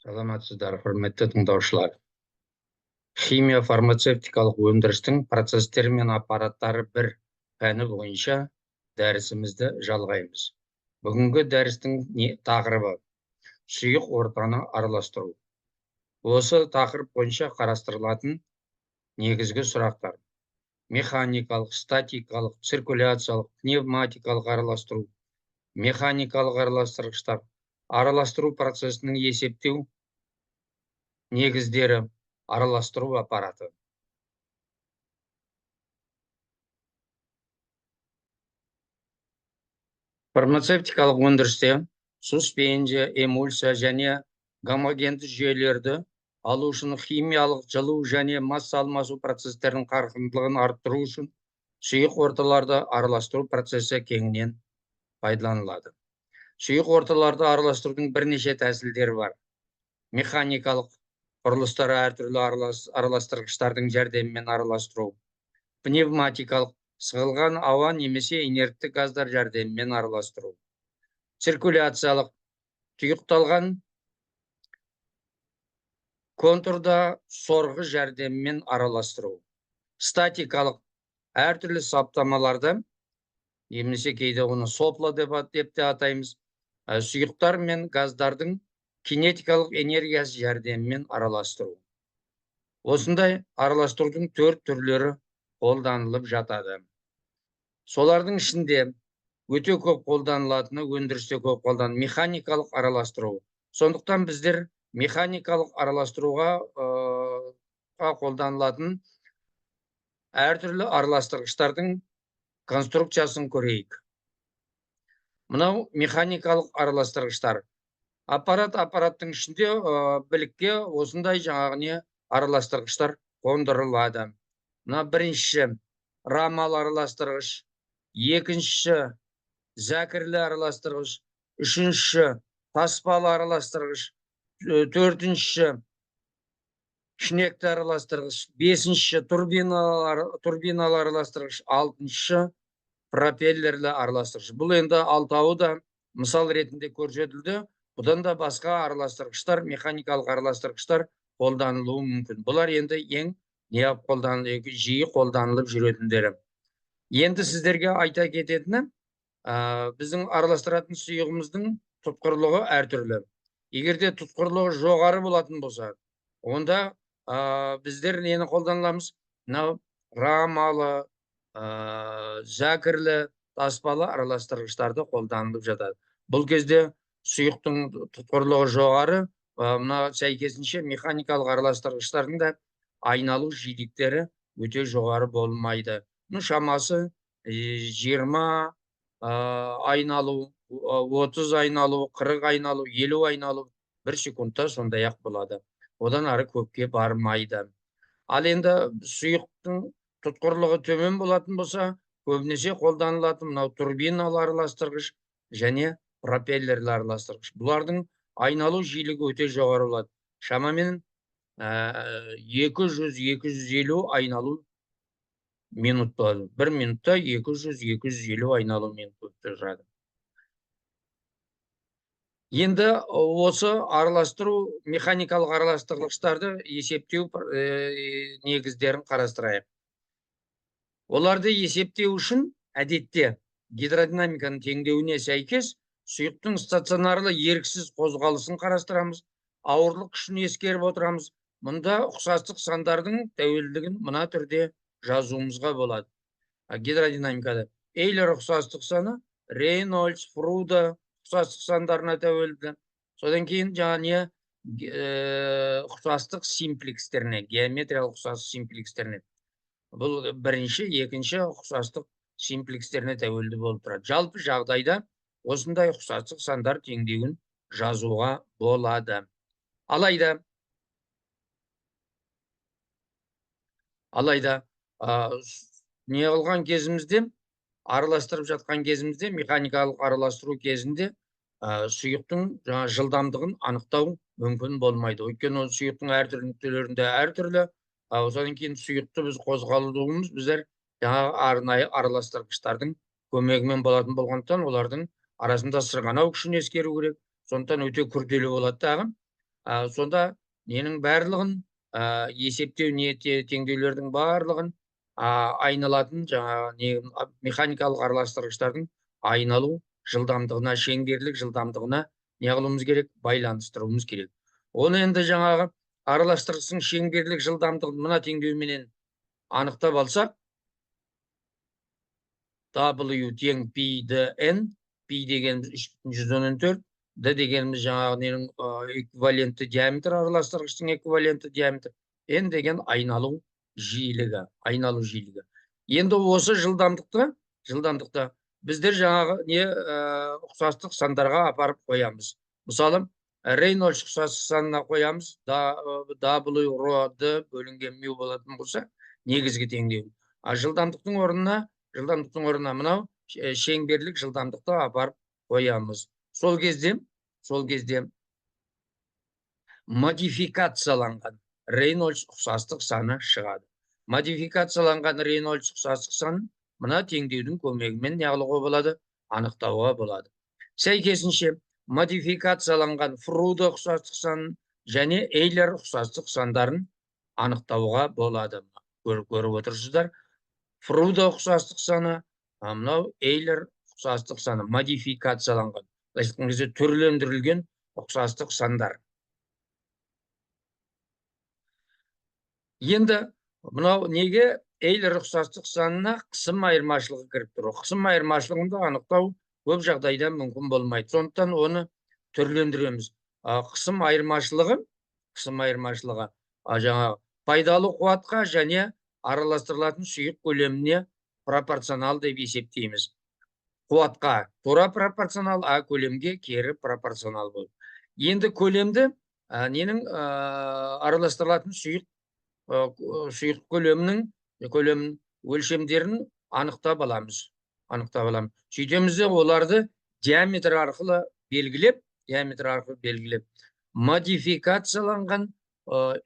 Саламатсыздар, құрметті тыңдаушылар. Химия фармацевтикалық өндірістің процестері мен аппараттары бір пәні бойынша дәрісімізді жалғаймыз. Бүгінгі дәрістің тақырыбы сұйық ортаны араластыру. Осы тақырып бойынша қарастырылатын негізгі сұрақтар: механикалық, статикалық, циркуляциялық, пневматикалық араластыру, механикалық араластырғыштар, араластыру процесінің есептеу негіздері, араластыру аппараты. Фармацевтикалық өндірісте суспензия, эмульсия және гомогенді жүйелерді алу үшін химиялық жылу және масса алмасу процестерінің қарқындылығын арттыру үшін сұйық орталарды араластыру процесі кеңінен пайдаланылады. Сұйық орталарды араластырудың бірнеше тәсілдері бар. Механикалық құрылыстары әртүрлі араластырғыштардың жәрдемімен араластыру. Пневматикалық сығылған ауа немесе инертті газдар жәрдемімен араластыру. Циркуляциялық тұйықталған контурда сорғы жәрдемімен араластыру. Статикалық әртүрлі саптамаларды, немесе кейде оны сопла деп те атаймыз, сұйықтар мен газдардың кинетикалық энергиясы жәрдемімен араластыру. Осындай араластырудың 4 түрлері қолданылып жатады. Солардың ішінде өте көп қолданылатыны, өндірісте көп қолданылатын механикалық араластыру. Сондықтан біздер механикалық араластыруға қолданылатын әртүрлі араластырғыштардың конструкциясын көрейік. Мынау механикалық араластырғыштар. Аппараттың ішінде білікке осындай жаңағыне араластырғыштар қондырылады. Мына бірінші рамалы араластырғыш, екінші зәкірлі араластырғыш, үшінші таспалы араластырғыш, төртінші шнекті араластырғыш, бесінші турбиналы араластырғыш, алтыншы пропеллерлі араластырғыш. Бұл енді алтауы да мысал ретінде көрсетілді. Бұдан да басқа араластырғыштар, механикалық араластырғыштар қолданылуы мүмкін. Бұлар енді ең жиі қолданылып жүретіндері. Енді сіздерге айта кететіні, біздің араластыратын сұйығымыздың тұтқырлығы әртүрлі. Егерде тұтқырлығы жоғары болатын болса, онда біздер нені қолданыламыз? Рамалы, зәкірлі, таспалы араластырғыштарды қолданылып жатады. Бұл кезде сұйықтың тұтқырлығы жоғары, мына сәйкесінше механикалық араластырғыштардың да айналу жиіліктері өте жоғары болмайды. Шамасы 20 айналу, 30 айналу, 40 айналу, 50 айналу 1 секундта сондай-ақ болады. Одан ары көпке бармайды. Ал енді сұйықтың тұтқырлығы төмен болатын болса, көбінесе қолданылатын мынау турбиналы араластырғыш және пропеллерлі араластырғыш. Бұлардың айналу жиілігі өте жоғары болады. Шамамен 200-250 айналу минут болады. 1 минутта 200-250 айналу минут тұрады. Енді осы араластыру, механикалық араластырғыштарды есептеу негіздерін қарастырайық. Оларды есептеу үшін әдетте гидродинамиканың теңдеуіне сәйкес сұйықтың стационарлы еріксіз қозғалысын қарастырамыз, ауырлық күшін ескеріп отырамыз. Мұнда ұқсастық сандардың тәуелділігін мына түрде жазуымызға болады. Гидродинамикада Эйлер ұқсастық саны, Рейнольдс, Фруда ұқсастық сандарына тәуелді. Содан кейін жаңа ұқсастық симплекстеріне, геометриялық ұқсастық симплекстеріне. Бұл бірінші, екінші ұқсастық симплекстеріне тәуелді болып тұрады. Жалпы жағдайда осындай ұқсастық сандар теңдеуін жазуға болады. Алайда не қылған кезімізде, араластырып жатқан кезімізде, механикалық араластыру кезінде сұйықтың жылдамдығын анықтау мүмкін болмайды. Өйткені сұйықтың әртүрлі нүктелерінде әртүрлі, содан кейін сұйықты біз қозғалуымыз біздер арнайы араластырғыштардың көмегімен болатын болғандықтан, олардың арасында сырғанау күшін ескеру керек. Сондықтан өте күрделі болады дағы. Сонда ненің барлығын есептеу теңдеулердің барлығын айналатын жаңағы механикалық араластырғыштардың айналу жылдамдығына, шеңберлік жылдамдығына не қылуымыз керек? Байланыстыруымыз керек. Оны енді жаңағы араластырғыштың шеңберлік жылдамдығын мына теңдеуменен анықтап алсақ, W тең пи dn, пи дегеніміз 3,114, D дегеніміз жаңағы ненің эквивалентті диаметр, араластырғыштың эквивалентті диаметр, N деген айналу жиілігі. Енді осы жылдамдықты біздер жаңағы ұқсастық сандарға апарып қоямыз. Мысалы, Рейнольдс ұқсастық санына қоямыз, W rho D бөлінген мю болатын болса, негізгі теңдеу. Жылдамдықтың орнына мынау шеңберлік жылдамдықты апарып қоямыз. Сол кезде модификацияланған Рейнольдс ұқсастық саны шығады. Модификацияланған Рейнольдс ұқсастық санын мына теңдеудің көмегімен неғылуға болады? Анықтауға болады. Сәйкесінше модификацияланған Фруде ұқсастық санын және Эйлер ұқсастық сандарын анықтауға болады. Көріп отырсыздар. Фруде ұқсастық саны, мынау Эйлер ұқсастық саны, модификацияланған, түрлендірілген ұқсастық сандар. Енді мынау неге Эйлер ұқсастық санына қысым айырмашылығы кіріп тұр? Қысым айырмашылығында анықтау көп жағдайда мүмкін болмайды. Сондықтан оны түрлендіреміз. Қысым айырмашылығы жаңағы пайдалы қуатқа және араластырылатын сұйық көлеміне пропорционал деп есептейміз. Қуатқа тура пропорционал, көлемге кері пропорционал болып. Енді көлемді ненің араластырылатын сұйық көлемнің өлшемдерін анықтап аламыз. Сөйтеміз де оларды диаметр арқылы белгілеп, модификацияланған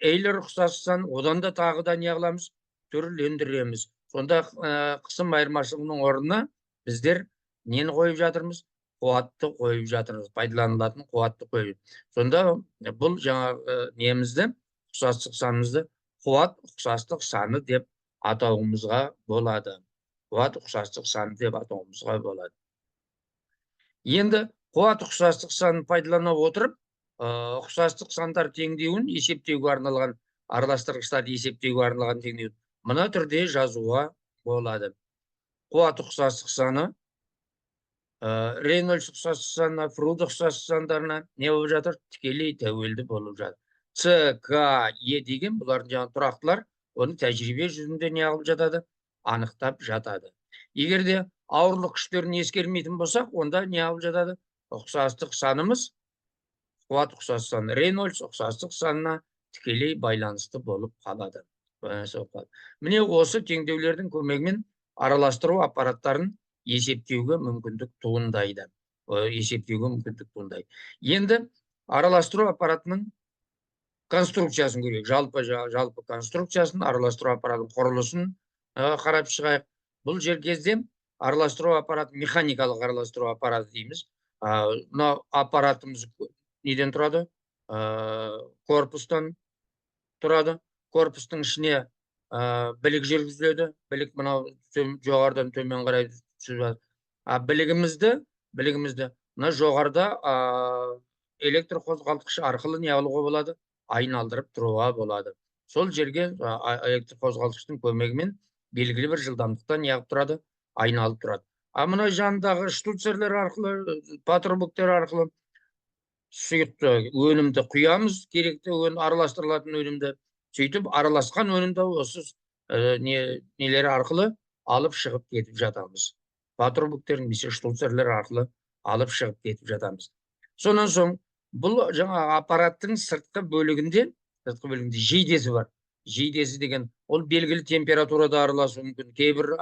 Эйлер ұқсастық сан, одан да тағы да не қыламыз? Түрлендіреміз. Сонда қысым айырмашылығының орнына біздер нені қойып жатырмыз? Қуатты қойып жатырмыз, пайдаланылатын қуатты қойып. Сонда бұл жаңағы немізді, ұқсастық санымызды қуат ұқсастық саны деп атауымызға болады. Енді қуат ұқсастық санын пайдалана отырып, ұқсастық сандар теңдеуін есептеуге арналған, араластырғыштарды есептеуге арналған теңдеуін мына түрде жазуға болады. Қуат ұқсастық саны Рейнольдс ұқсастық санына, Фруде ұқсастық сандарына не болып жатыр? Тікелей тәуелді болып жатыр. С, К, Е деген бұлардың жаңа тұрақтылар, оны тәжірибе жүзінде не қылып жатады? Анықтап жатады. Егер де ауырлық күштерін ескермейтін болсақ, онда не қылып жатады? Ұқсастық санымыз, қуат ұқсастық саны, Рейнольдс ұқсастық санына тікелей байланысты болып қалады. Міне осы теңдеулердің көмегімен араластыру аппараттарын есептеуге мүмкіндік туындайды. Енді араластыру аппаратының конструкциясын көрейік. Жалпы конструкциясын, араластыру аппаратының құрылысын қарап шығайық. Бұл жер кезде араластыру аппараты, механикалық араластыру аппараты дейміз. Мына аппаратымыз неден тұрады? Корпустан тұрады. Корпустың ішіне білік жүргізіледі. Білік мынау жоғарыдан төмен қарай түсіп. Білігімізді мына жоғарыда электр қозғалтқыш арқылы не алуға болады? Айналдырып тұруға болады. Сол жерге электр қозғалтқыштың көмегімен белгілі бір жылдамдықта не алып тұрады? Айналып тұрады. Мына жанындағы штуцерлер арқылы, патрубоктер арқылы сұйықты өнімді құямыз, керекті араластырылатын өнімді. Сөйтіп араласқан өнімді осы нелері арқылы алып шығып кетіп жатамыз. Патрубоктердің немесе штуцерлер арқылы алып шығып кетіп жатамыз. Сонан соң бұл жаңа аппараттың сыртқы бөлігінде жейдесі бар. Жейдесі деген ол белгілі температурада араласуы мүмкін. Кейбір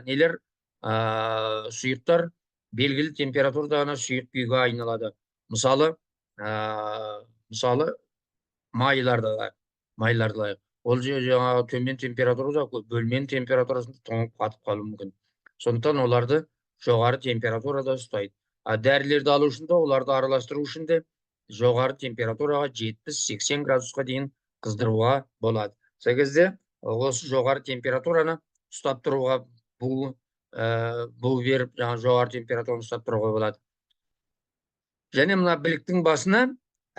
нелер сұйықтар белгілі температурада ғана сұйық күйге айналады. Мысалы майларды ол жаңағы төмен температурада бөлменің температурасында тоңып қатып қалуы мүмкін. Сондықтан оларды жоғары температурада ұстайды. Дәрілерді алу үшін де, оларды араластыру үшін де жоғары температураға 70-80 градусқа дейін қыздыруға болады. Сол кезде осы жоғары температураны ұстап тұруға бу беріп, жаңа жоғары температураны ұстап тұруға болады. Және мына біліктің басына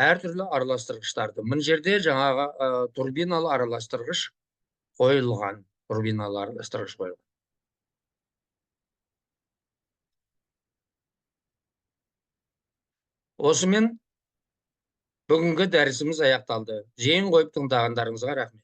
әртүрлі араластырғыштарды. Мына жерде жаңағы турбиналы араластырғыш қойылған. Турбиналы араластырғыш қойылған. Осымен бүгінгі дәрісіміз аяқталды. Жиын қойып тыңдағандарыңызға рахмет.